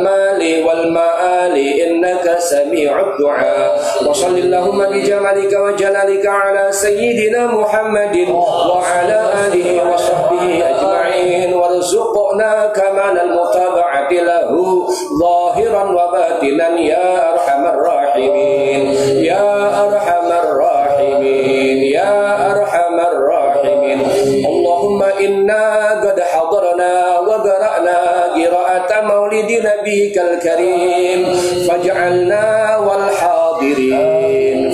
المال والمآل إنك سميع الدعاء وصل اللهم بجمالك وجلالك على سيدنا محمد وعلى آله وصحبه أجمعين وارزقنا كمال المتابعة له ظاهرا وباطنا يا أرحم الراحمين يا أرحم الراحمين يا أرحم الراحمين اللهم إنا قد حضرنا وقرأنا قراءة مولد نبيك الكريم فاجعلنا والحاضرين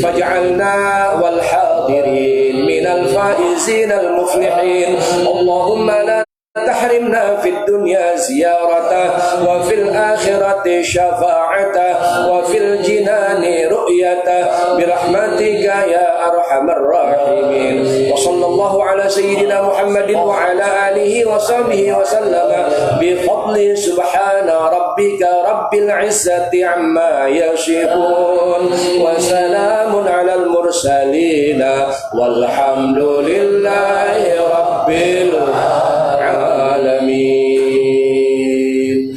فاجعلنا والحاضرين من الفائزين المفلحين اللهم لا تحرمنا في الدنيا زيارته وفي الآخرة شفاعته وفي الجنان رؤيته برحمتك يا أرحم الراحمين وصلى الله على سيدنا محمد وعلى آله وصحبه وسلم بفضل سبحان ربك رب العزة عما يصفون وسلام على المرسلين والحمد لله رب العالمين.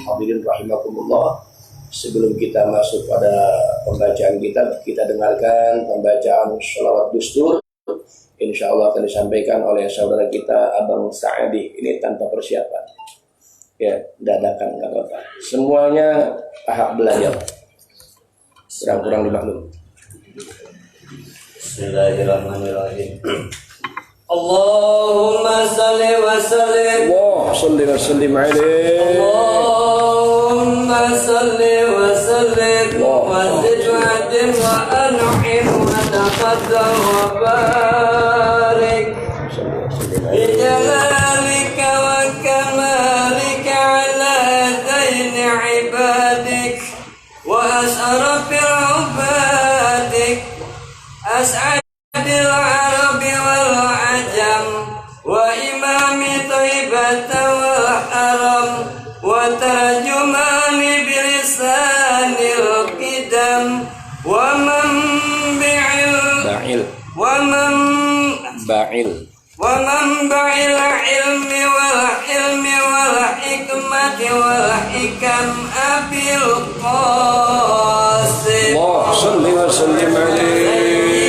Hadirin rahimakumullah. Sebelum kita masuk pada pembacaan kita dengarkan pembacaan sholawat dustur. Insya Allah akan disampaikan oleh saudara kita Abang Sa'adi. Ini tanpa persiapan. Ya, dadakan nggak apa-apa. Semuanya tahap belajar. Kurang-kurang dimaklum. Bismillahirrahmanirrahim. Allahumma salli wa sallim. Wah, salli wa sallim alaihi. Allahumma salli wa sallim wa zid wa adim wa an'im wa taqaddam wa barik bi jalalika wa kamalika ala zaini ibadik wa as'arafil ubadik as'adil arabi wal ajam wa imami taibata wal haram wa tarjumani bilisanil qidam wa manba'il ilmi wal hilmi wal hikmati wal hikam abil qasim Allah salli wa sallim alaihi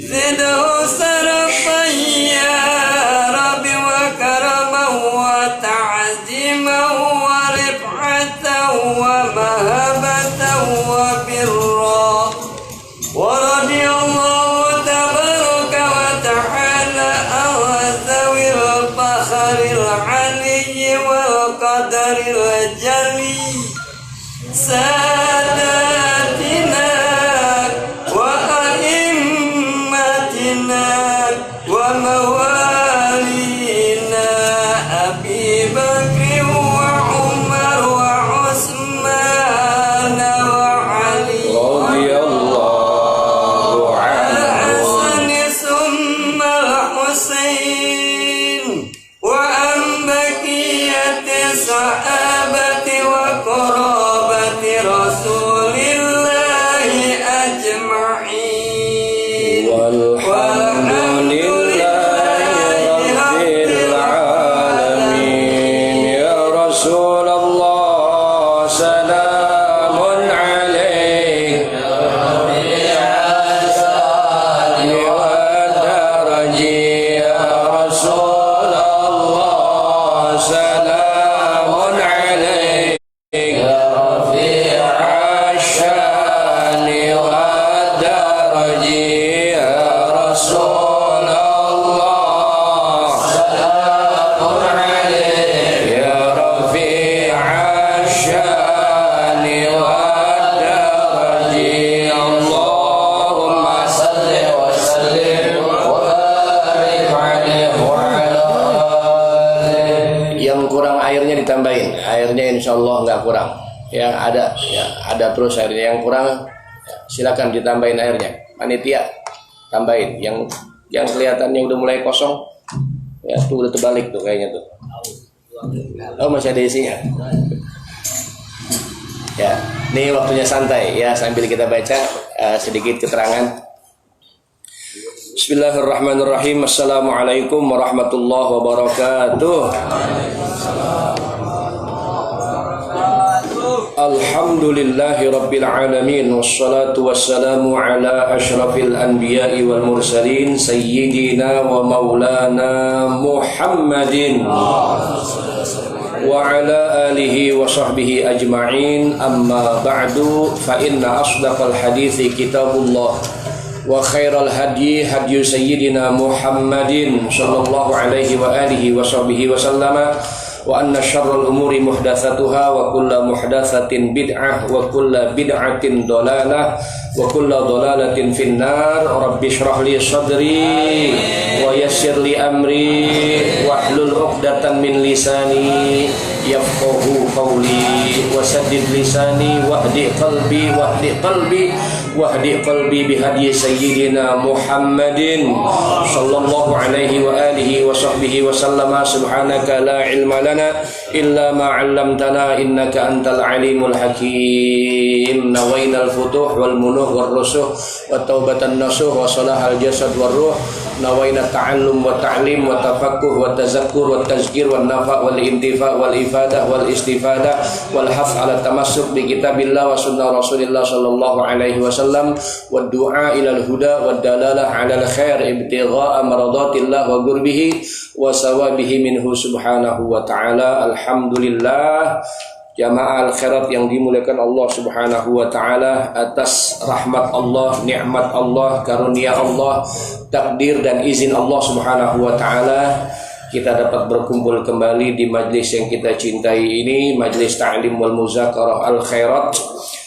Zidhu sarafan ya Rabbi wa karaman wa ta'ziman wa rif'atan wa mahabatan wa birra wa radiyallahu tabaraka wa ta'ala awazawil fakharil aliyyi wal qadaril jali sadatina wa mawalina Abi Bakri wa Umar wa Utsman wa Ali radhiyallahu anhu summa al-Husain wa an baqiyati sahabati wa qarabati Rasulillahi ajma'in سلام Yang kurang airnya ditambahin. Airnya insya Allah nggak kurang. Yang ada terus airnya. Yang kurang silakan ditambahin airnya. Panitia tambahin. Yang kelihatannya udah mulai kosong, ya tuh udah terbalik tuh kayaknya tuh. Oh masih ada isinya. Ya, ini waktunya santai ya sambil kita baca sedikit keterangan. Bismillahirrahmanirrahim. Assalamualaikum warahmatullahi wabarakatuh. Alhamdulillahi rabbil alamin. Wassalatu wassalamu ala ashrafil anbiya'i wal mursalin sayyidina wa maulana Muhammadin wa ala alihi wa sahbihi ajma'in. Amma ba'du, fa inna asdaqal hadithi kitabullah wa khairal hadyi hadyu sayyidina Muhammadin sallallahu alaihi wa alihi wa sahbihi wa sallama wa anna syarral umuri muhdatsatuha wa kullu muhdatsatin bid'ah wa kullu bid'atin dhalalah wa kullu dhalalatin finnar. Rabbi shrah li sadri wa yassir li amri wahlul 'uqdatam min lisani yafqahu qawli wa saddid lisani wahdi qalbi bihadyi sayyidina Muhammadin sallallahu alaihi wa alihi wa sahbihi wa sallama. Subhanaka la ilma lana illa ma 'allamtana innaka antal alimul hakim. Nawainal futuh wal munuh war rusuh wa taubatan nasuh wa salahal jasad war ruh. Nawaina ta'allum wa ta'lim wa tafaqquh wa tazakkur wa tazkir wa nafa' wal intifa' wal ifadah wal istifadah wal haf' ala tamassuk bi kitabillah wa sunnah Rasulillah sallallahu alaihi wasallam wa du'a ilal huda wa dalalah ala al khair ibtigha'a maradatillah wa qurbihi wa sawabihi minhu subhanahu wa ta'ala. Alhamdulillah jamaah al-khairat yang dimuliakan Allah subhanahu wa ta'ala, atas rahmat Allah, nikmat Allah, karunia Allah, takdir dan izin Allah subhanahu wa ta'ala, kita dapat berkumpul kembali di majlis yang kita cintai ini, majlis ta'lim wal muzakarah al-khairat,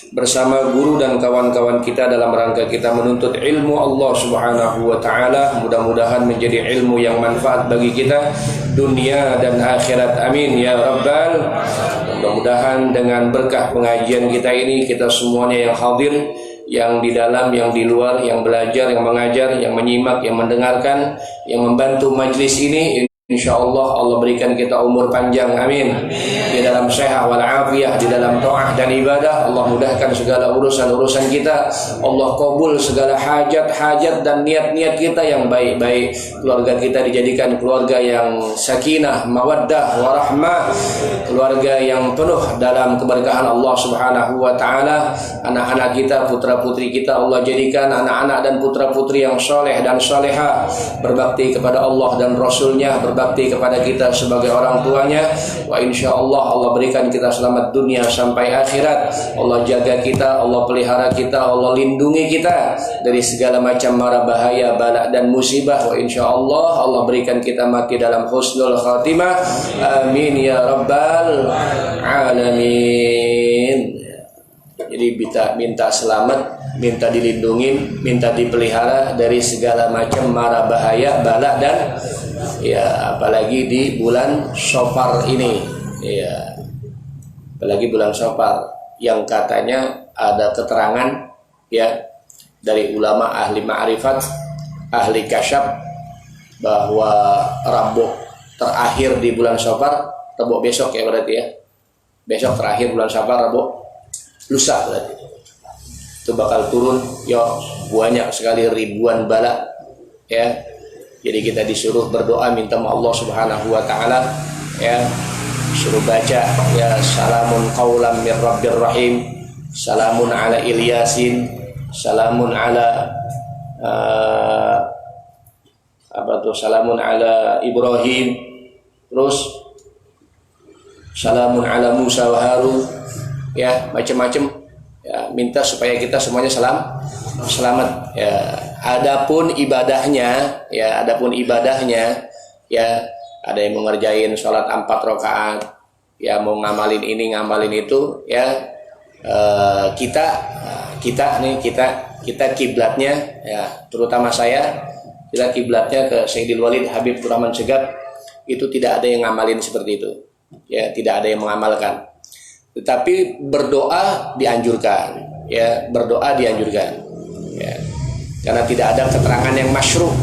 bersama guru dan kawan-kawan kita dalam rangka kita menuntut ilmu Allah subhanahu wa ta'ala. Mudah-mudahan menjadi ilmu yang manfaat bagi kita dunia dan akhirat, amin ya rabbal. Mudah-mudahan dengan berkah pengajian kita ini, kita semuanya yang hadir, yang di dalam, yang di luar, yang belajar, yang mengajar, yang menyimak, yang mendengarkan, yang membantu majlis ini, insyaallah Allah berikan kita umur panjang, amin. Di dalam sehat wal afiyah, di dalam taat dan ibadah. Allah mudahkan segala urusan-urusan kita. Allah kabul segala hajat-hajat dan niat-niat kita yang baik-baik. Keluarga kita dijadikan keluarga yang sakinah, mawaddah, warahmah, keluarga yang penuh dalam keberkahan Allah subhanahu wa ta'ala. Anak-anak kita, putra-putri kita, Allah jadikan anak-anak dan putra-putri yang soleh dan soleha, berbakti kepada Allah dan Rasulnya, berbakti kepada kita sebagai orang tuanya. Wa insyaallah Allah berikan kita selamat dunia sampai akhirat. Allah jaga kita, Allah pelihara kita, Allah lindungi kita dari segala macam mara bahaya, bala dan musibah. Wa insyaallah Allah berikan kita mati dalam husnul khatimah, amin ya rabbal alamin. Jadi minta selamat, minta dilindungi, minta dipelihara dari segala macam mara bahaya, bala dan ya, apalagi di bulan Syafar ini, ya, apalagi bulan Syafar yang katanya ada keterangan ya dari ulama ahli ma'rifat, ahli kasyaf, bahwa Rabu terakhir di bulan Syafar, Rabu besok ya berarti ya, besok terakhir bulan Syafar, Rabu lusa berarti itu bakal turun ya banyak sekali, ribuan bala ya. Jadi kita disuruh berdoa minta sama Allah subhanahu wa ta'ala ya, suruh baca ya salamun qaulam mir rabbir rahim, salamun ala Ilyasin, salamun ala salamun ala Ibrahim, terus salamun ala Musa wa Harun ya, macam-macam ya, minta supaya kita semuanya selamat ya. Adapun ibadahnya ya, ya, ada yang mengerjain sholat 4 rakaat ya, mau ngamalin ini ngamalin itu ya. Kita kiblatnya ya, terutama saya, kita kiblatnya ke Sayyidil Walid Habib Rahman Segaf itu tidak ada yang ngamalin seperti itu. Ya, tidak ada yang mengamalkan. Tetapi berdoa dianjurkan. Ya, berdoa dianjurkan. Ya. Karena tidak ada keterangan yang masyru'.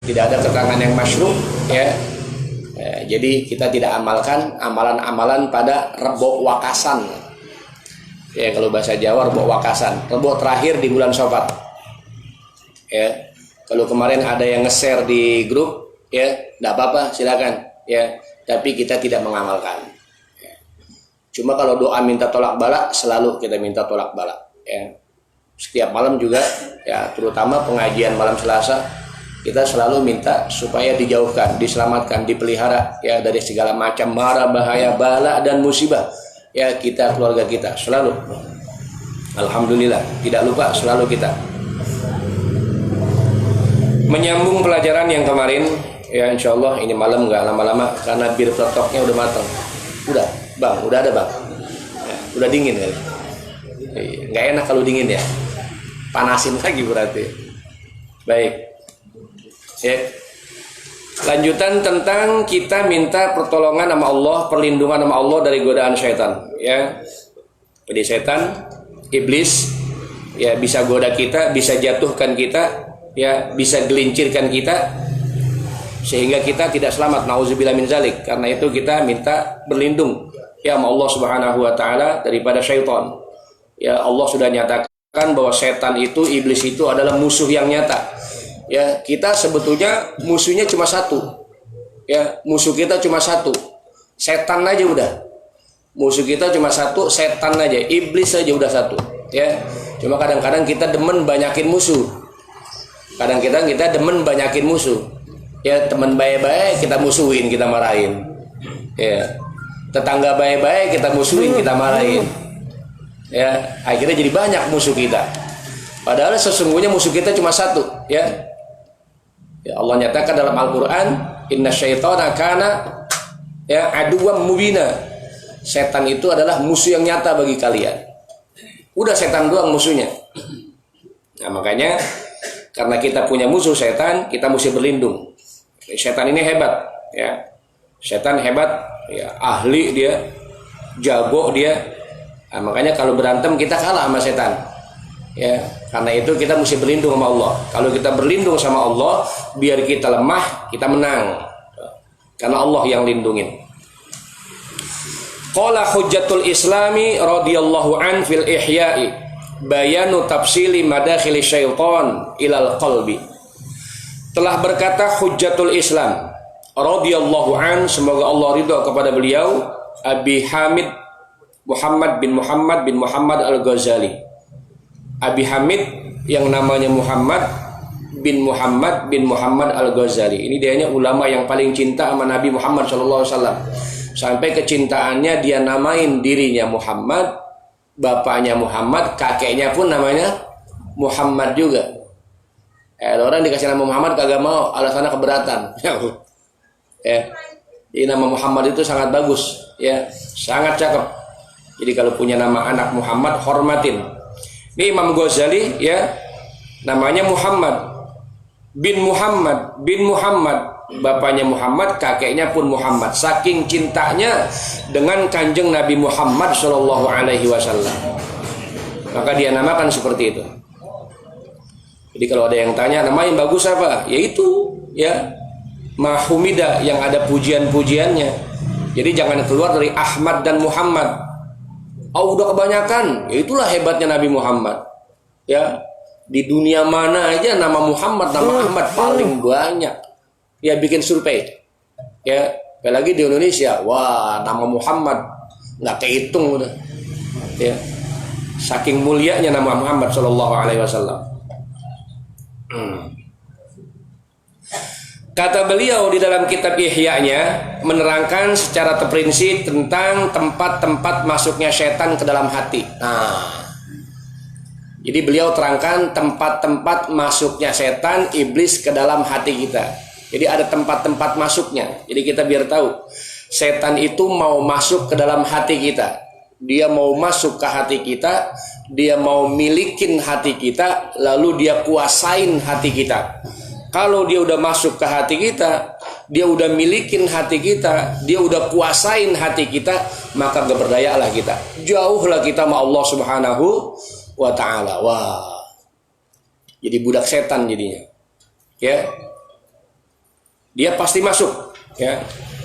Tidak ada keterangan yang masyru', ya. Jadi kita tidak amalkan amalan-amalan pada rebo wakasan. Ya, kalau bahasa Jawa rebo wakasan, rebo terakhir di bulan Syawal. Ya. Kalau kemarin ada yang nge-share di grup, ya, enggak apa-apa, silakan, ya. Tapi kita tidak mengamalkan. Ya. Cuma kalau doa minta tolak balak, selalu kita minta tolak balak, ya. Setiap malam juga, ya, terutama pengajian malam Selasa, kita selalu minta supaya dijauhkan, diselamatkan, dipelihara, ya, dari segala macam mara, bahaya, bala dan musibah, ya, kita, keluarga kita, selalu. Alhamdulillah, tidak lupa, selalu kita. Menyambung pelajaran yang kemarin, ya, insya Allah ini malam nggak lama-lama karena bir pletoknya udah matang. Udah, bang, udah ada bang, ya, udah dingin ya. Nggak enak kalau dingin ya, panasin lagi berarti. Baik, ya. Lanjutan tentang kita minta pertolongan sama Allah, perlindungan sama Allah dari godaan syaitan, ya. Jadi setan, iblis, ya, bisa goda kita, bisa jatuhkan kita, ya, bisa gelincirkan kita sehingga kita tidak selamat. Nauzubillah min zalik. Karena itu kita minta berlindung, ya, sama Allah Subhanahu wa taala daripada syaitan. Ya, Allah sudah nyatakan bahwa setan itu, iblis itu adalah musuh yang nyata. Ya, kita sebetulnya musuhnya cuma satu. Ya, musuh kita cuma satu. Setan aja udah. Musuh kita cuma satu, setan aja, iblis aja udah satu. Ya. Cuma kadang-kadang kita demen banyakin musuh. Kadang-kadang kita demen banyakin musuh. Ya, teman baik-baik kita musuhin, kita marahin. Ya. Tetangga baik-baik kita musuhin, kita marahin. Ya, akhirnya jadi banyak musuh kita. Padahal sesungguhnya musuh kita cuma satu, ya. Ya, Allah nyatakan dalam Al-Qur'an, "Innasyaitana kana, ya, aduwwam mubina." Setan itu adalah musuh yang nyata bagi kalian. Udah setan doang musuhnya. Nah, makanya karena kita punya musuh setan, kita mesti berlindung. Setan ini hebat, ya. Setan hebat, ya, ahli dia, jago dia. Nah, makanya kalau berantem kita kalah sama setan. Ya, karena itu kita mesti berlindung sama Allah. Kalau kita berlindung sama Allah, biar kita lemah, kita menang. Karena Allah yang lindungin. Qala hujjatul islami radhiyallahu an fil ihya'i bayanu tafsili madakhil syaitan ilal qalbi. Telah berkata hujjatul Islam radhiyallahu an, semoga Allah ridha kepada beliau, Abi Hamid Muhammad bin Muhammad Al-Ghazali. Abi Hamid yang namanya Muhammad bin Muhammad Al-Ghazali. Ini dianya ulama yang paling cinta sama Nabi Muhammad SAW. Sampai kecintaannya dia namain dirinya Muhammad, bapaknya Muhammad, kakeknya pun namanya Muhammad juga. Orang dikasih nama Muhammad kagak mau, alasannya keberatan. Ya. Jadi nama Muhammad itu sangat bagus, ya, sangat cakep. Jadi kalau punya nama anak Muhammad, hormatin. Ini Imam Ghazali, ya, namanya Muhammad bin Muhammad, bapaknya Muhammad, kakeknya pun Muhammad. Saking cintanya dengan kanjeng Nabi Muhammad Shallallahu Alaihi Wasallam, maka dia namakan seperti itu. Jadi kalau ada yang tanya nama yang bagus apa, yaitu, ya, Mahumida yang ada pujian-pujiannya. Jadi jangan keluar dari Ahmad dan Muhammad. Oh, udah kebanyakan. Ya, itulah hebatnya Nabi Muhammad. Ya, di dunia mana aja nama Muhammad, nama Ahmad paling banyak. Ya, bikin survei. Ya, apalagi di Indonesia, wah, nama Muhammad nggak kehitung udah. Ya, saking mulianya nama Muhammad Shallallahu Alaihi Wasallam. Kata beliau di dalam kitab Ihya-nya menerangkan secara terperinci tentang tempat-tempat masuknya setan ke dalam hati. Nah, jadi beliau terangkan tempat-tempat masuknya setan, iblis ke dalam hati kita. Jadi ada tempat-tempat masuknya. Jadi kita biar tahu, setan itu mau masuk ke dalam hati kita. Dia mau masuk ke hati kita, dia mau milikin hati kita, lalu dia kuasain hati kita. Kalau dia udah masuk ke hati kita, dia udah milikin hati kita, dia udah kuasain hati kita, maka gak berdayalah kita. Jauhlah kita sama Allah Subhanahu wa ta'ala. Wah, jadi budak setan jadinya. Ya, dia pasti masuk. Ya,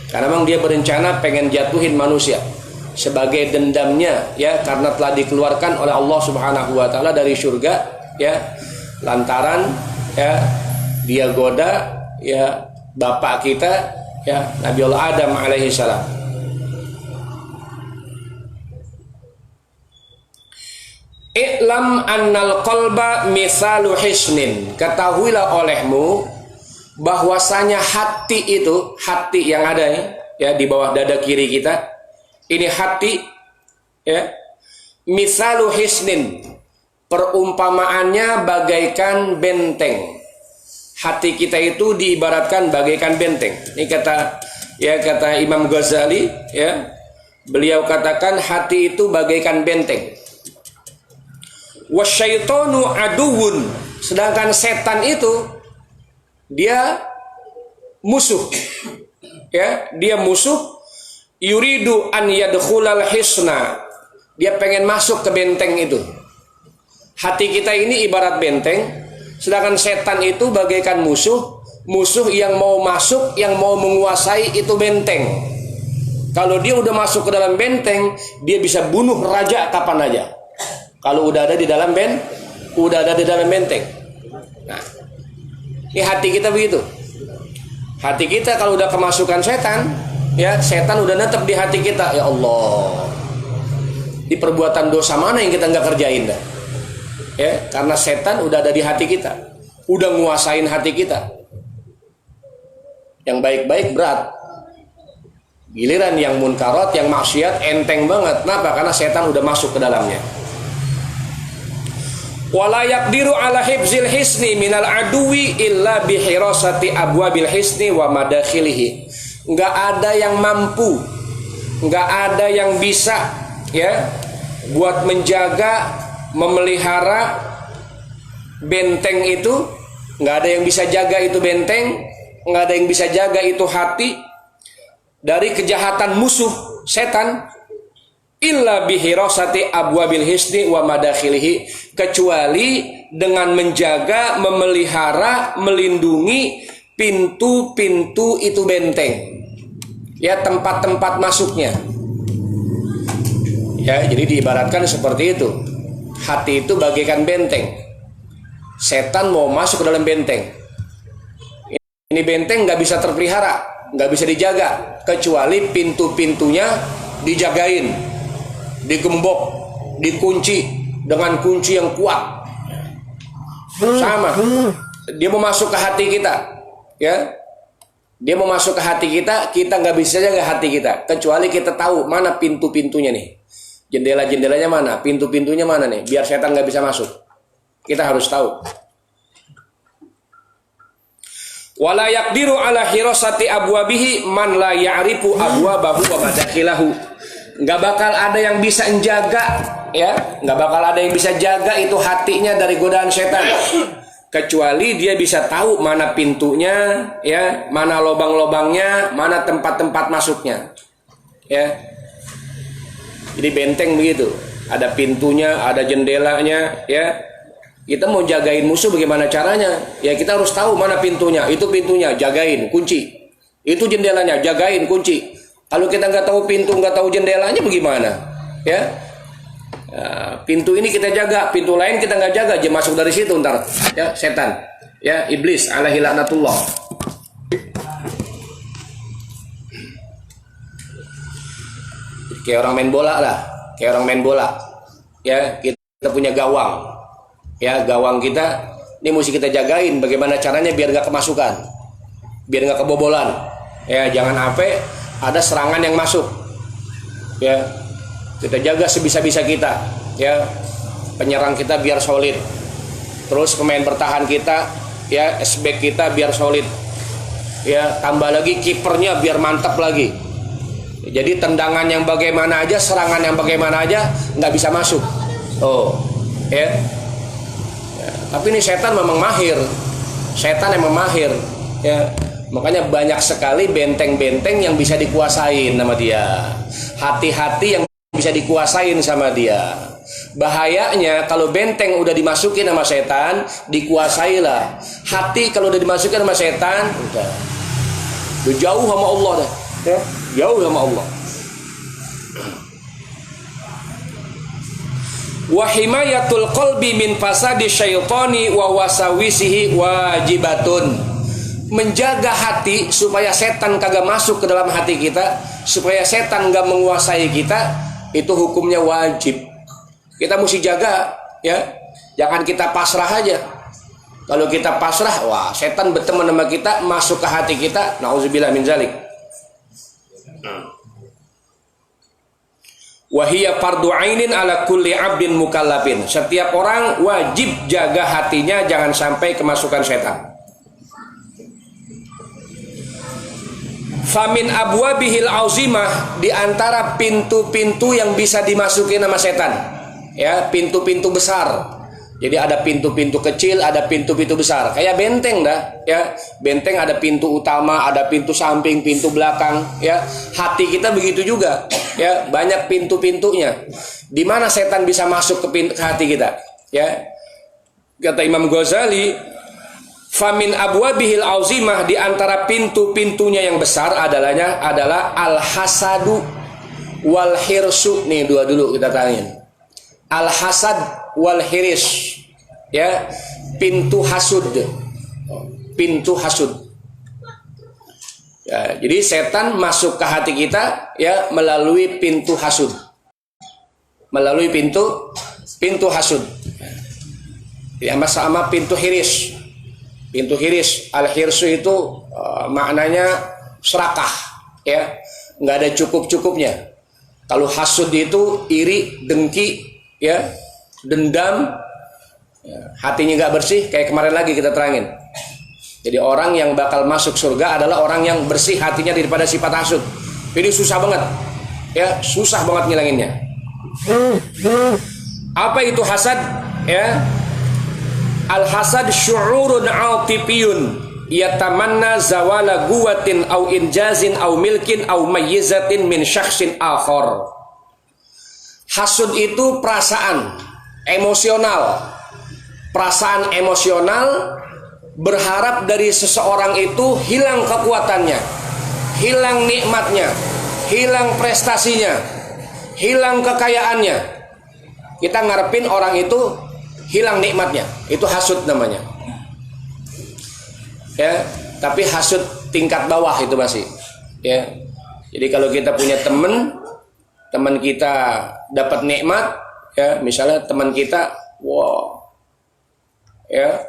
karena memang dia berencana pengen jatuhin manusia sebagai dendamnya, ya, karena telah dikeluarkan oleh Allah Subhanahu wa ta'ala dari surga, ya, lantaran ya dia goda ya bapak kita, ya, Nabiullah Adam alaihi salam. I'lam annal qalba mithalu hisnin. Ketahuilah olehmu bahwasanya hati itu, hati yang ada ya di bawah dada kiri kita, ini hati, ya, mithalu hisnin, perumpamaannya bagaikan benteng. Hati kita itu diibaratkan bagaikan benteng. Ini kata Imam Ghazali, ya, beliau katakan hati itu bagaikan benteng. Wasyaitonu aduwun, sedangkan setan itu dia musuh, ya, dia musuh. Yuridu an yadkhulal hisna, dia pengen masuk ke benteng itu. Hati kita ini ibarat benteng, sedangkan setan itu bagaikan musuh yang mau masuk, yang mau menguasai itu benteng. Kalau dia udah masuk ke dalam benteng, dia bisa bunuh raja kapan aja. Kalau udah ada di dalam benteng. Nah, ini hati kita begitu. Hati kita kalau udah kemasukan setan, ya, setan udah netep di hati kita. Ya Allah, di perbuatan dosa mana yang kita nggak kerjain dah? Ya, karena setan udah ada di hati kita, udah nguasain hati kita. Yang baik-baik berat, giliran yang munkarat, yang maksiat enteng banget. Kenapa? Karena setan udah masuk ke dalamnya. Wala yaqdiru ala hifzil hisni minal aduwi illa bihirasati abwabil hisni wa madakhilihi. Enggak ada yang mampu, enggak ada yang bisa, ya, buat menjaga, memelihara benteng itu. Enggak ada yang bisa jaga itu benteng, enggak ada yang bisa jaga itu hati dari kejahatan musuh setan, illa bihirasati abwabil hisni wa madakhilihi, kecuali dengan menjaga, memelihara, melindungi pintu-pintu itu benteng, ya, tempat-tempat masuknya. Ya, jadi diibaratkan seperti itu. Hati itu bagaikan benteng. Setan mau masuk ke dalam benteng. Ini benteng nggak bisa terpelihara, nggak bisa dijaga, kecuali pintu-pintunya dijagain, digembok, dikunci dengan kunci yang kuat. Sama, dia mau masuk ke hati kita, ya, dia mau masuk ke hati kita, kita nggak bisa jaga hati kita, kecuali kita tahu mana pintu-pintunya nih, jendela-jendelanya mana, pintu-pintunya mana nih, biar setan nggak bisa masuk. Kita harus tahu. Wala yaqdiru ala hirasati abwabihi man la ya'rifu abwabahu wa madakhilahu. Nggak bakal ada yang bisa menjaga, ya, nggak bakal ada yang bisa jaga itu hatinya dari godaan setan, kecuali dia bisa tahu mana pintunya, ya, mana lobang-lobangnya, mana tempat-tempat masuknya, ya. Jadi benteng begitu, ada pintunya, ada jendelanya, ya. Kita mau jagain musuh bagaimana caranya? Ya, kita harus tahu mana pintunya, itu pintunya, jagain, kunci. Itu jendelanya, jagain, kunci. Kalau kita nggak tahu pintu, nggak tahu jendelanya, bagaimana? Ya, pintu ini kita jaga, pintu lain kita nggak jaga, dia masuk dari situ ntar, ya, setan, ya, iblis alaihi laknatullah. Kayak orang main bola lah, kayak orang main bola, ya, kita punya gawang, ya, gawang kita ini mesti kita jagain, bagaimana caranya biar nggak kemasukan, biar nggak kebobolan, ya, jangan sampai ada serangan yang masuk, ya, kita jaga sebisa-bisa kita, ya, penyerang kita biar solid, terus pemain bertahan kita, ya, S-back kita biar solid, ya, tambah lagi kipernya biar mantap lagi. Jadi tendangan yang bagaimana aja, serangan yang bagaimana aja nggak bisa masuk. Oh, ya. Tapi ini setan memang mahir, setan emang mahir, ya. Makanya banyak sekali benteng-benteng yang bisa dikuasain sama dia. Hati-hati yang bisa dikuasain sama dia. Bahayanya kalau benteng udah dimasukin sama setan, dikuasailah. Hati kalau udah dimasukin sama setan, udah jauh sama Allah dah. Ya, jauh sama Allah. Wa himayatul qalbi min fasadi syaitani wa wasawisihi wajibatun. Menjaga hati supaya setan kagak masuk ke dalam hati kita, supaya setan gak menguasai kita, itu hukumnya wajib. Kita mesti jaga, ya. Jangan kita pasrah aja. Kalau kita pasrah, wah, setan berteman sama kita, masuk ke hati kita, nauzubillah min zalik. Wahiyya fardu ainin ala kulli abdin mukallafin. Setiap orang wajib jaga hatinya jangan sampai kemasukan setan. Famin abwabihil auzimah, di antara pintu-pintu yang bisa dimasuki nama setan. Ya, pintu-pintu besar. Jadi ada pintu-pintu kecil, ada pintu-pintu besar. Kayak benteng dah, ya. Benteng ada pintu utama, ada pintu samping, pintu belakang, ya. Hati kita begitu juga, ya. Banyak pintu-pintunya. Di mana setan bisa masuk ke hati kita, ya. Kata Imam Ghazali, famin abwabihil auzimah, di antara pintu-pintunya yang besar adalah al-hasadu wal hirsu. Nih dua dulu kita tanya. Al-hasad wal hiris, ya, pintu hasud, pintu hasud. Ya, jadi setan masuk ke hati kita, ya, melalui pintu hasud, melalui pintu hasud. Ya, sama pintu hiris. Pintu hiris, al-hirsu itu maknanya serakah, ya, nggak ada cukup-cukupnya. Kalau hasud itu iri, dengki, ya, dendam, ya, hatinya nggak bersih. Kayak kemarin lagi kita terangin. Jadi orang yang bakal masuk surga adalah orang yang bersih hatinya daripada sifat hasud. Ini susah banget, ya, susah banget ngilanginnya. Apa itu hasad? Ya, al hasad syu'urun atifiyun yatamanna zawala guwatin au injazin au milkin au mayyizatin min syakhsin akhar. Hasud itu perasaan emosional. Perasaan emosional berharap dari seseorang itu hilang kekuatannya, hilang nikmatnya, hilang prestasinya, hilang kekayaannya. Kita ngarepin orang itu hilang nikmatnya. Itu hasud namanya. Ya, tapi hasud tingkat bawah itu masih. Ya. Jadi kalau kita punya teman kita dapat nikmat, ya, misalnya teman kita, wow, ya,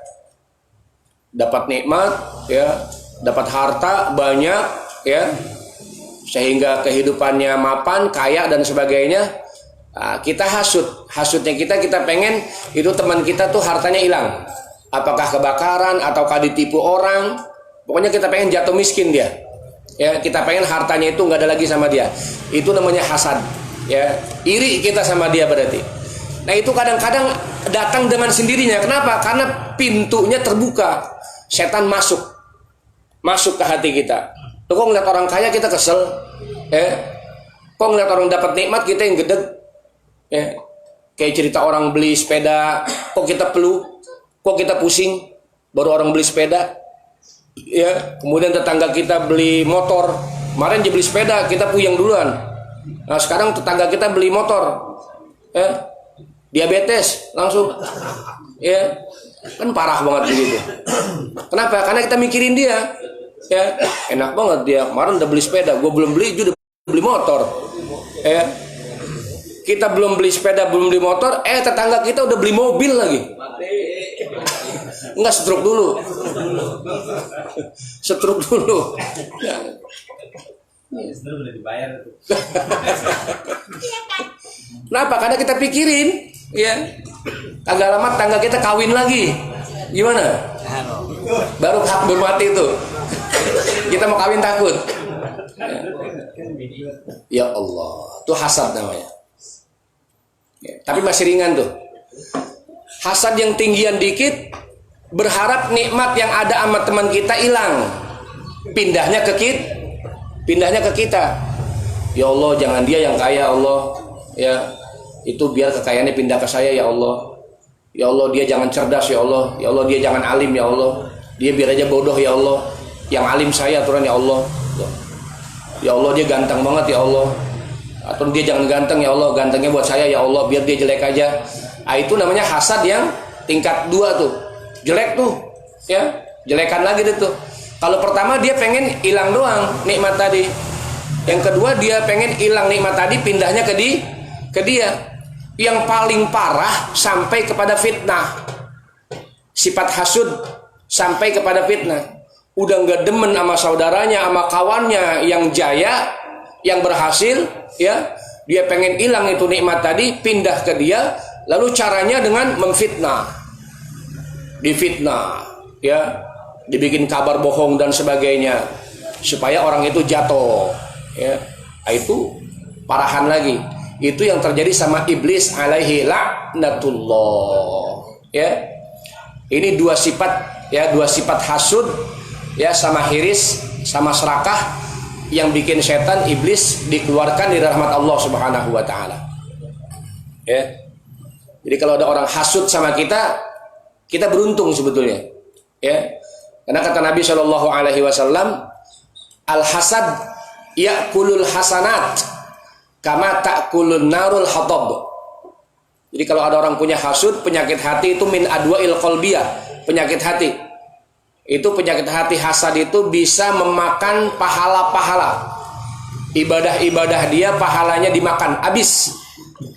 dapat nikmat, ya, dapat harta banyak, ya, sehingga kehidupannya mapan, kaya dan sebagainya. Nah, kita hasudnya kita pengen itu teman kita tuh hartanya hilang, apakah kebakaran ataukah ditipu orang, pokoknya kita pengen jatuh miskin dia. Ya, kita pengen hartanya itu nggak ada lagi sama dia. Itu namanya hasad. Ya, iri kita sama dia berarti. Nah, itu kadang-kadang datang dengan sendirinya. Kenapa? Karena pintunya terbuka. Setan masuk ke hati kita. Tuh, kok ngeliat orang kaya kita kesel, ya. Kok ngeliat orang dapat nikmat kita yang gedeg, ya. Kayak cerita orang beli sepeda, kok kita peluh, kok kita pusing. Baru orang beli sepeda, ya. Kemudian tetangga kita beli motor, kemarin dia beli sepeda, kita puyeng duluan. Nah, sekarang tetangga kita beli motor, ya, diabetes langsung, ya, kan parah banget begitu. Kenapa? Karena kita mikirin dia, ya, enak banget dia kemarin udah beli sepeda, gue belum beli, dia udah beli motor, ya. Kita belum beli sepeda, belum beli motor, tetangga kita udah beli mobil lagi. Enggak, stroke dulu. Stroke dulu. Ya. Kenapa? Karena kita pikirin, ya. Kagak lama tangga kita kawin lagi. Gimana? Baru hak bermati itu. Kita mau kawin takut. Ya Allah, itu hasad namanya. Ya, tapi masih ringan tuh. Hasad yang tinggian dikit, berharap nikmat yang ada sama teman kita hilang. pindahnya ke kita. Ya Allah, jangan dia yang kaya Allah, ya itu biar kekayaannya pindah ke saya ya Allah. Ya Allah, dia jangan cerdas ya Allah. Ya Allah, dia jangan alim ya Allah. Dia biar aja bodoh ya Allah. Yang alim saya aturan ya Allah. Ya Allah, dia ganteng banget ya Allah. Atau dia jangan ganteng ya Allah, gantengnya buat saya ya Allah, biar dia jelek aja. Itu namanya hasad yang tingkat 2 tuh. Jelek tuh, ya. Jelekan lagi deh tuh. Kalau pertama dia pengen hilang doang nikmat tadi. Yang kedua dia pengen hilang nikmat tadi, pindahnya ke dia. Yang paling parah sampai kepada fitnah. Sifat hasud sampai kepada fitnah. Udah nggak demen sama saudaranya, sama kawannya yang jaya, yang berhasil, ya. Dia pengen hilang itu nikmat tadi, pindah ke dia. Lalu caranya dengan memfitnah. Difitnah, ya. Dibikin kabar bohong dan sebagainya supaya orang itu jatuh, ya. Itu parahan lagi. Itu yang terjadi sama iblis alaihi laknatullah, ya. Ini dua sifat, ya, dua sifat hasud, ya, sama hiris, sama serakah yang bikin setan iblis dikeluarkan dari rahmat Allah Subhanahu wa taala. Ya. Jadi kalau ada orang hasud sama kita beruntung sebetulnya, ya. Karena kata Nabi Shallallahu alaihi wasallam, al-hasad ya'kulul hasanat kama ta'kulun narul hatab. Jadi kalau ada orang punya hasud, penyakit hati itu min adwa'il qalbiyah, penyakit hati. Itu penyakit hati hasad itu bisa memakan pahala-pahala. Ibadah-ibadah dia pahalanya dimakan habis.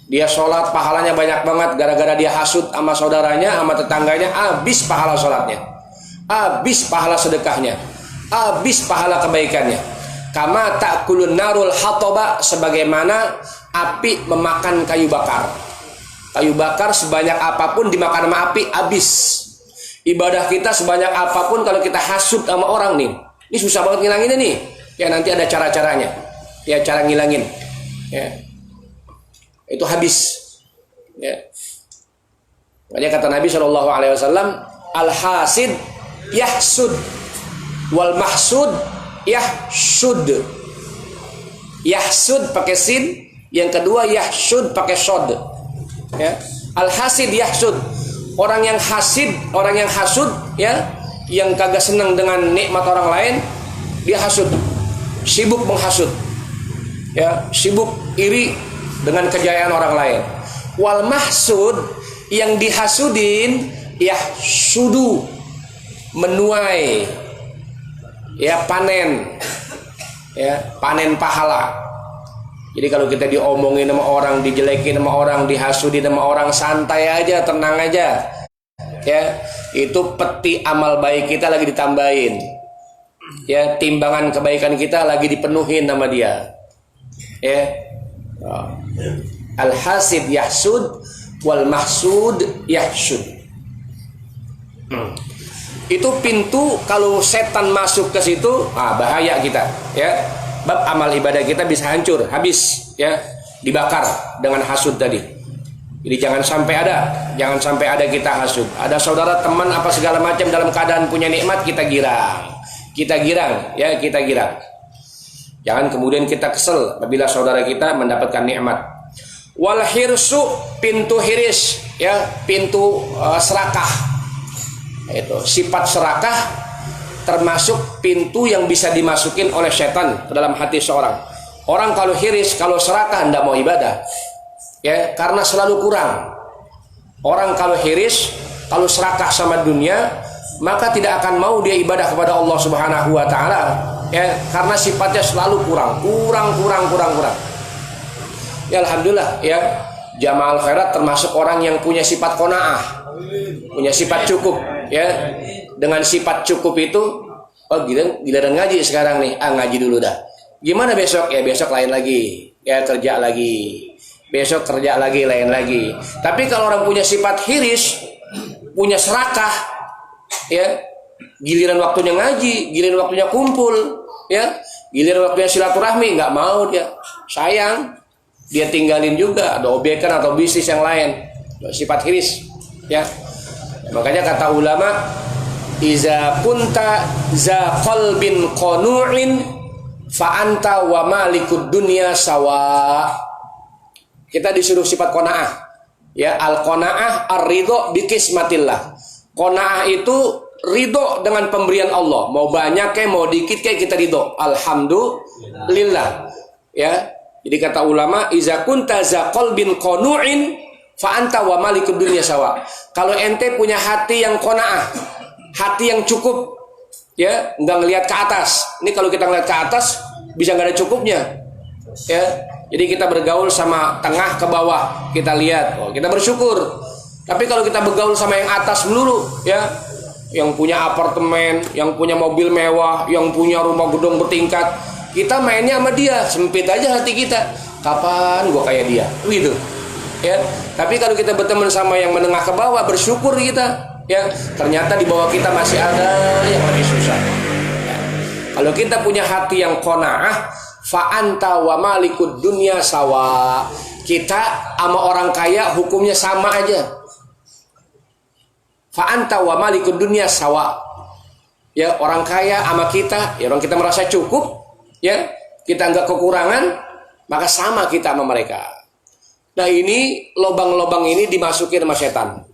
Dia sholat pahalanya banyak banget gara-gara dia hasud sama saudaranya, sama tetangganya, habis pahala sholatnya, habis pahala sedekahnya, habis pahala kebaikannya. Kama ta'kulun narul hatoba, sebagaimana api memakan kayu bakar. Kayu bakar sebanyak apapun dimakan sama api, habis. Ibadah kita sebanyak apapun, kalau kita hasud sama orang nih, ini susah banget ngilanginnya nih. Ya nanti ada cara-caranya. Ya cara ngilangin. Ya. Itu habis. Ya. Makanya kata Nabi Shallallahu alaihi wasallam, al-hasid yahsud wal mahsud yahsud. Yahsud pakai sin, yang kedua yahsud pakai sod. Ya. Al-hasid yahsud. Orang yang hasud, ya, yang kagak senang dengan nikmat orang lain, dia hasud, sibuk menghasut, ya, sibuk iri dengan kejayaan orang lain. Wal mahsud, yang dihasudin, yahsudu, menuai, ya, panen, ya, panen pahala. Jadi kalau kita diomongin sama orang, dijelekin sama orang, dihasudin sama orang, santai aja, tenang aja. Ya, itu peti amal baik kita lagi ditambahin. Ya, timbangan kebaikan kita lagi dipenuhin sama dia. Ya. Al-hasid yahsud wal mahsud yahsud. Itu pintu, kalau setan masuk ke situ, bahaya kita, ya. Bab amal ibadah kita bisa hancur, habis, ya, dibakar dengan hasud tadi. Jadi jangan sampai ada kita hasud. Ada saudara, teman, apa segala macam dalam keadaan punya nikmat, kita girang, ya, kita girang. Jangan kemudian kita kesel apabila saudara kita mendapatkan nikmat. Wal hirsu, pintu hiris, ya, pintu serakah. Itu sifat serakah termasuk pintu yang bisa dimasukin oleh setan ke dalam hati seorang. Orang kalau hiris, kalau serakah, tidak mau ibadah, ya, karena selalu kurang. Orang kalau hiris, kalau serakah sama dunia, maka tidak akan mau dia ibadah kepada Allah Subhanahu wa taala, ya, karena sifatnya selalu kurang. Ya, alhamdulillah, ya, jamaah khairat termasuk orang yang punya sifat qanaah, punya sifat cukup, ya. Dengan sifat cukup itu, giliran ngaji sekarang nih, ngaji dulu dah. Gimana besok? Ya besok lain lagi, ya kerja lagi. Besok kerja lagi, lain lagi. Tapi kalau orang punya sifat hiris, punya serakah, ya, giliran waktunya ngaji, giliran waktunya kumpul, ya, giliran waktunya silaturahmi, nggak mau dia, sayang, dia tinggalin juga, ada obyekan atau bisnis yang lain. Sifat hiris, ya. Makanya kata ulama, Iza kunta za qalbin qanu'in fa anta wa malikud dunya sawa. Kita disuruh sifat qanaah. Ya, al-qanaah ar-ridho bi qismatillah. Qanaah itu ridho dengan pemberian Allah. Mau banyak kayak mau dikit kayak kita ridho. Alhamdulillah. Ya. Jadi kata ulama, iza kunta za qalbin qanu'in fa anta wa malikud dunya sawa. Kalau ente punya hati yang qanaah, hati yang cukup, ya, nggak ngelihat ke atas. Ini kalau kita ngelihat ke atas bisa nggak ada cukupnya, ya. Jadi kita bergaul sama tengah ke bawah, kita lihat, oh, kita bersyukur. Tapi kalau kita bergaul sama yang atas melulu, ya, yang punya apartemen, yang punya mobil mewah, yang punya rumah gedung bertingkat, kita mainnya sama dia, sempit aja hati kita. Kapan gua kayak dia, gitu, ya. Tapi kalau kita berteman sama yang menengah ke bawah, bersyukur kita. Ya, ternyata di bawah kita masih ada yang lebih susah. Ya. Kalau kita punya hati yang qanaah, fa anta wa malikud dunya sawa. Kita sama orang kaya hukumnya sama aja. Fa anta wa malikud dunya sawa. Ya, orang kaya sama kita, ya orang kita merasa cukup, ya, kita enggak kekurangan, maka sama kita sama mereka. Nah, ini lobang-lobang ini dimasukin sama setan.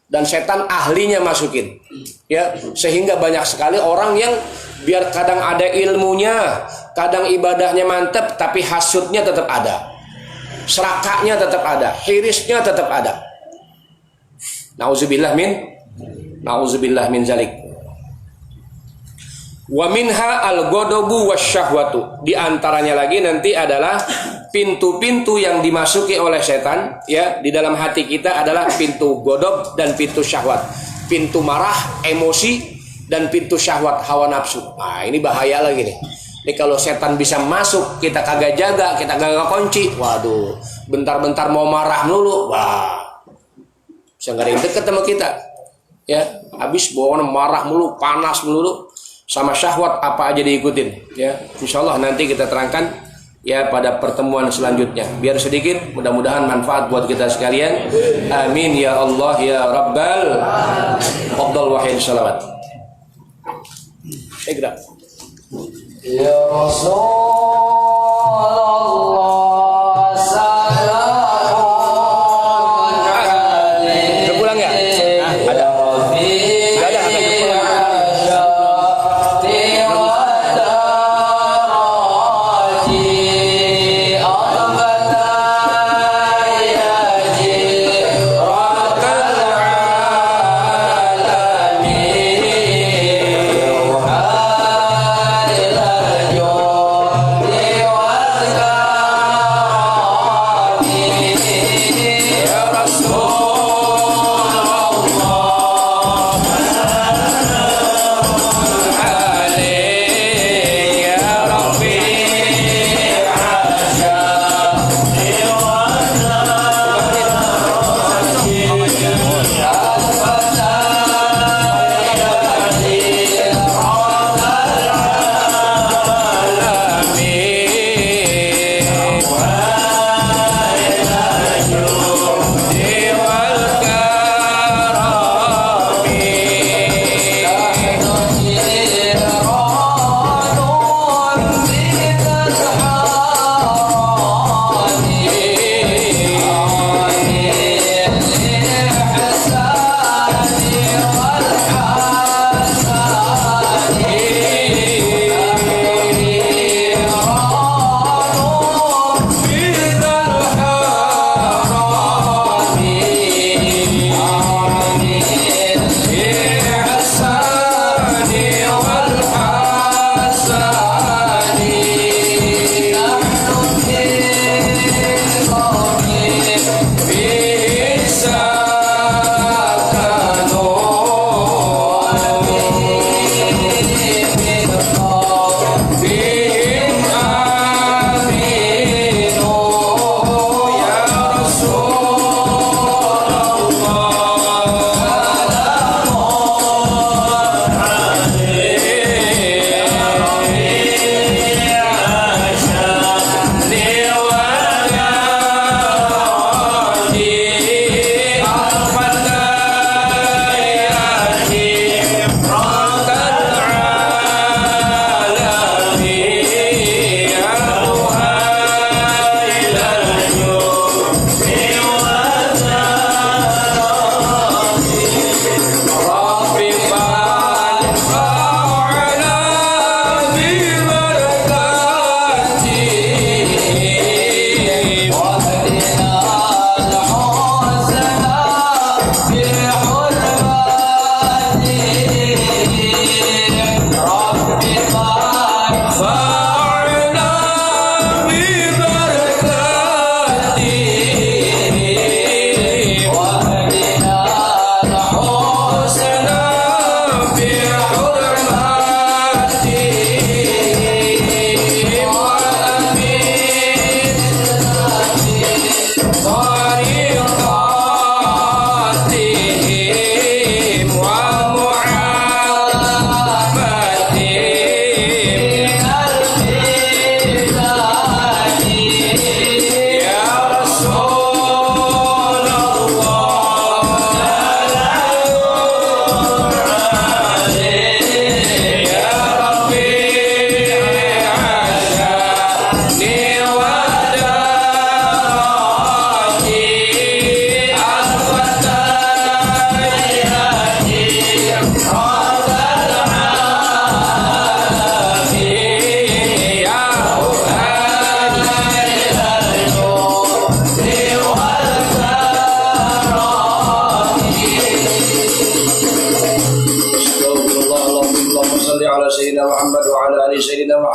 Dan setan ahlinya masukin, ya, sehingga banyak sekali orang yang biar kadang ada ilmunya, kadang ibadahnya mantap, tapi hasudnya tetap ada, serakahnya tetap ada, hirisnya tetap ada. Nauzubillah min zalik. Wa minha al-ghadabu wasyahwatu. Di antaranya lagi nanti adalah pintu-pintu yang dimasuki oleh setan, ya, di dalam hati kita adalah pintu ghadab dan pintu syahwat. Pintu marah, emosi, dan pintu syahwat, hawa nafsu. Nah, ini bahaya lagi nih. Ini kalau setan bisa masuk, kita kagak jaga, kita kagak kunci, waduh, bentar-bentar mau marah melulu, wah, bisa nggak ada yang deket sama kita, ya, habis bawaannya marah melulu, panas melulu, sama syahwat apa aja diikutin, ya. Insyaallah nanti kita terangkan, ya, pada pertemuan selanjutnya. Biar sedikit, mudah-mudahan manfaat buat kita sekalian. Amin ya Allah ya Rabbal Abdul Wahid salawat. Iqra. Ya Rasulullah salamun alaihi. Kepulang ya? Ada. Yeah.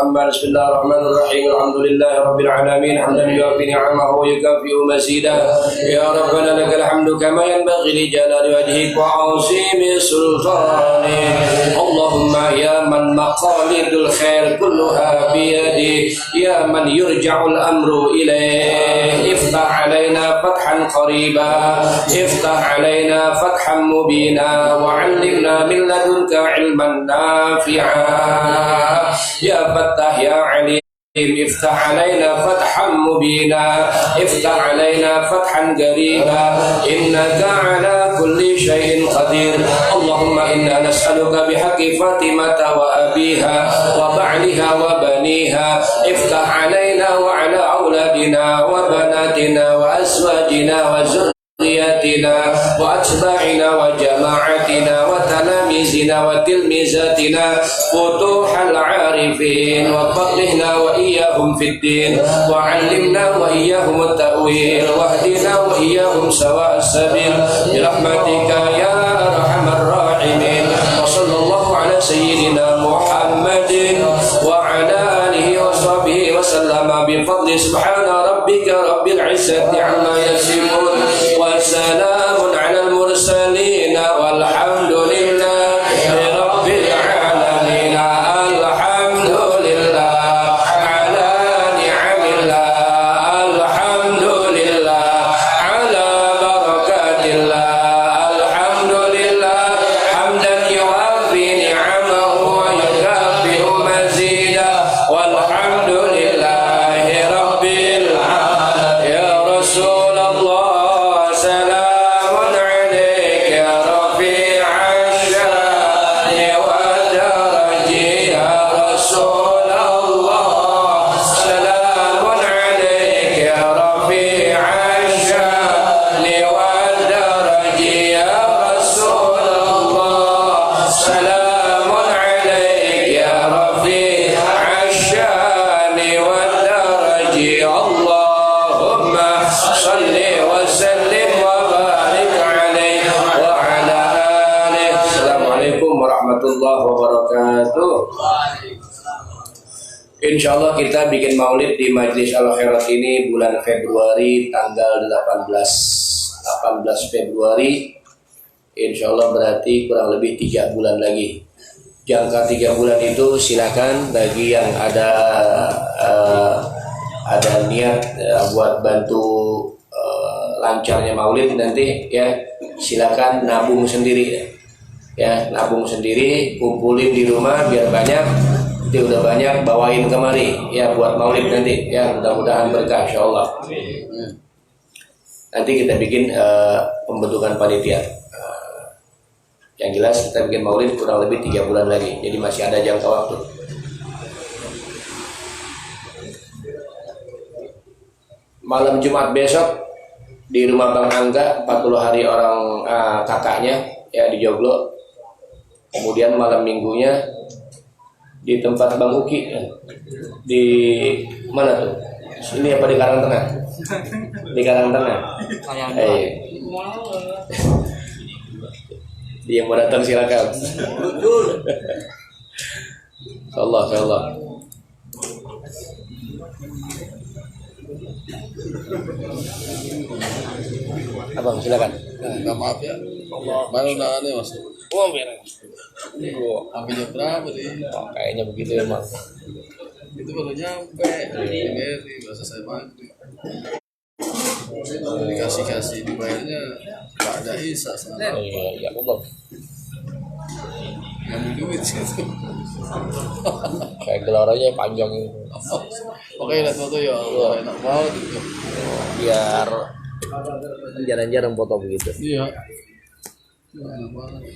محمد. بسم الله الرحمن الرحيم. الحمد لله رب العالمين حمدا يوافي نعمه ويكافئ مزيدا. يا ربنا لك الحمد كما ينبغي لجلال وجهك وعظيم سلطانك. اللهم يا من مقاليد الخير كلها بيدك، يا من يرجع الأمر إليه، افتح علينا فتحا قريبا، افتح علينا فتحا مبينا، وعلمنا من لدنك علما نافعا. يا فتاح يا عليم افتح علينا فتحا مبينا، افتح علينا فتحا قريبا، إنك على كل شيء قدير. اللهم إنا نسألك بحق فاطمة وأبيها وبعلها وبنيها، افتح علينا وعلى أولادنا وبناتنا وأزواجنا وذرياتنا وأتباعنا وجماعتنا وتلاميذنا وتلميذاتنا فتوح العارفين، وفقهنا وإياهم في الدين، وعلمنا وإياهم التأويل، واهدنا وإياهم سواء السبيل برحمتك يا أرحم الراحمين. وصلى الله على سيدنا محمد وعلى آله وصحبه وسلم بفضل سبحان ربك رب العزة عما يصفون وسلام على المرسلين والحمد لله رب العالمين. الحمد لله على نعم الله، الحمد لله على بركات الله، الحمد لله حمدا يوافي نعمه ويكافئ مزيدا، والحمد لله رب العالمين. يا رسول الله سلام عليك يا رفيع الشان والدرج، يا رسول الله سلام عليك يا رفيع الشان والدرج، يا رسول الله سلام عليك يا رفيع الشان والدرج. اللهم صل وسلم وبارك عليه وعلى آله. Assalamualaikum warahmatullahi wabarakatuh. Insyaallah kita bikin maulid di Majlis Al-Khairat ini bulan Februari tanggal 18 Februari. Insyaallah berarti kurang lebih 3 bulan lagi. Jangka 3 bulan itu silakan bagi yang ada niat buat bantu lancarnya maulid nanti ya, silakan nabung sendiri ya, nabung sendiri, kumpulin di rumah biar banyak. Nanti udah banyak bawain kemari ya buat maulid nanti ya, mudah-mudahan berkah insyaallah. Nanti kita bikin pembentukan panitia. Yang jelas kita bikin maulid kurang lebih 3 bulan lagi, jadi masih ada jangka waktu. Malam Jumat besok di rumah Bang Angga 40 hari orang kakaknya ya di Joglo. Kemudian malam minggunya di tempat Bang Uki di mana tuh? Ini apa di Karang Tengah? Di Karang Tengah. Dia mau datang silakan. Allah. Abang silakan. Nah, maaf ya. Baru nanya mas. Oh biar. Sampai jam berapa sih? Oh, kayaknya begitu ya Mas. Itu baru nyampe. Ini bahasa saya maghrib. Dikasih dibayarnya nggak ada isa sana. Iya, Bang. Ngambil duit situ. Kayak geloranya panjang itu. Oke, lihat foto ya Allah, enak banget itu. Biar jarang-jarang foto begitu. Iya. Enak banget.